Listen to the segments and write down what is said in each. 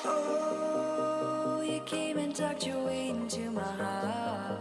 Oh, you came and tucked your way into my heart.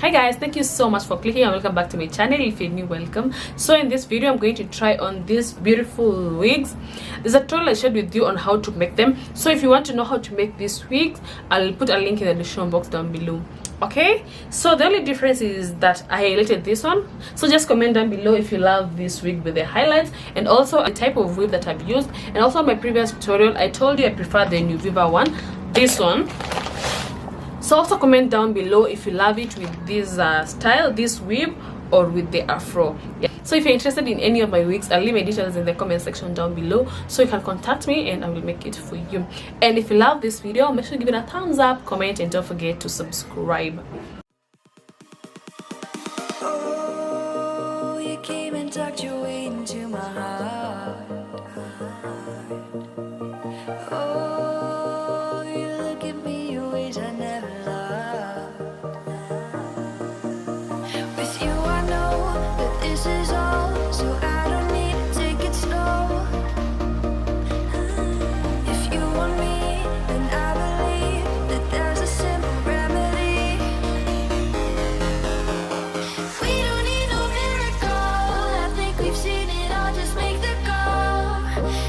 Hi guys, thank you so much for clicking and welcome back to my channel. If you're new, welcome. So in this video I'm going to try on these beautiful wigs. There's a tutorial I shared with you on how to make them, so if you want to know how to make these wigs, I'll put a link in the description box down below. Okay, so the only difference is that I highlighted this one, so just comment down below if you love this wig with the highlights, and also the type of wig that I've used. And also in my previous tutorial I told you I prefer the New Viva one, this one. So also comment down below if you love it with this style, this weave, or with the afro. Yeah. So if you're interested in any of my wigs, I'll leave my details in the comment section down below, so you can contact me and I will make it for you. And if you love this video, make sure to give it a thumbs up, comment, and don't forget to subscribe. Oh, you came and tucked your way into my heart. Oh, you look at me in ways I never loved. With you I know that this is all, so I don't need to take it slow. If you want me, then I believe that there's a simple remedy. We don't need no miracle, I think we've seen it all, just make the call.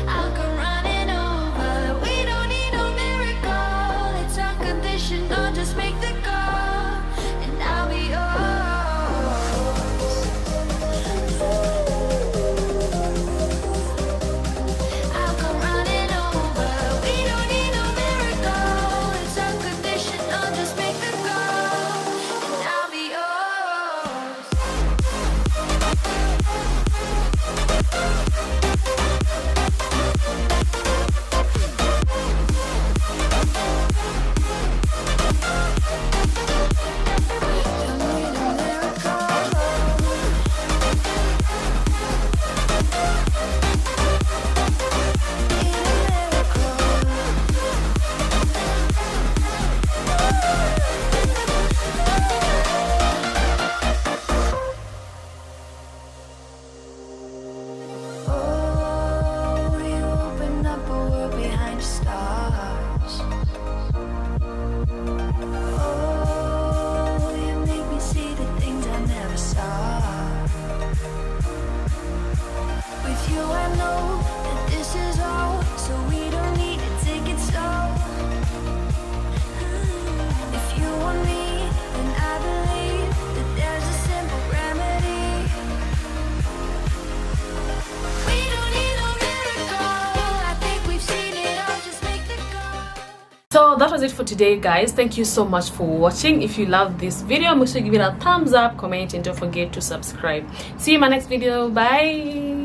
I'll come running over. We don't need no miracle, it's unconditional, just make the call, and I'll be yours. I'll come running over. We don't need no miracle, it's unconditional, just make the call, and I'll be yours. Don't need a miracle. Need a Oh, you open up a world behind the stars. Oh, you make me see the things I never saw. With you I know that this is all, so we don't need to take it slow. If you want me, then I believe that there's a simple remedy. We don't need no miracle, I think we've seen it all, just make the call. So that was it for today guys. Thank you so much for watching. If you love this video, make sure to give it a thumbs up, comment, and don't forget to subscribe. See you in my next video. Bye.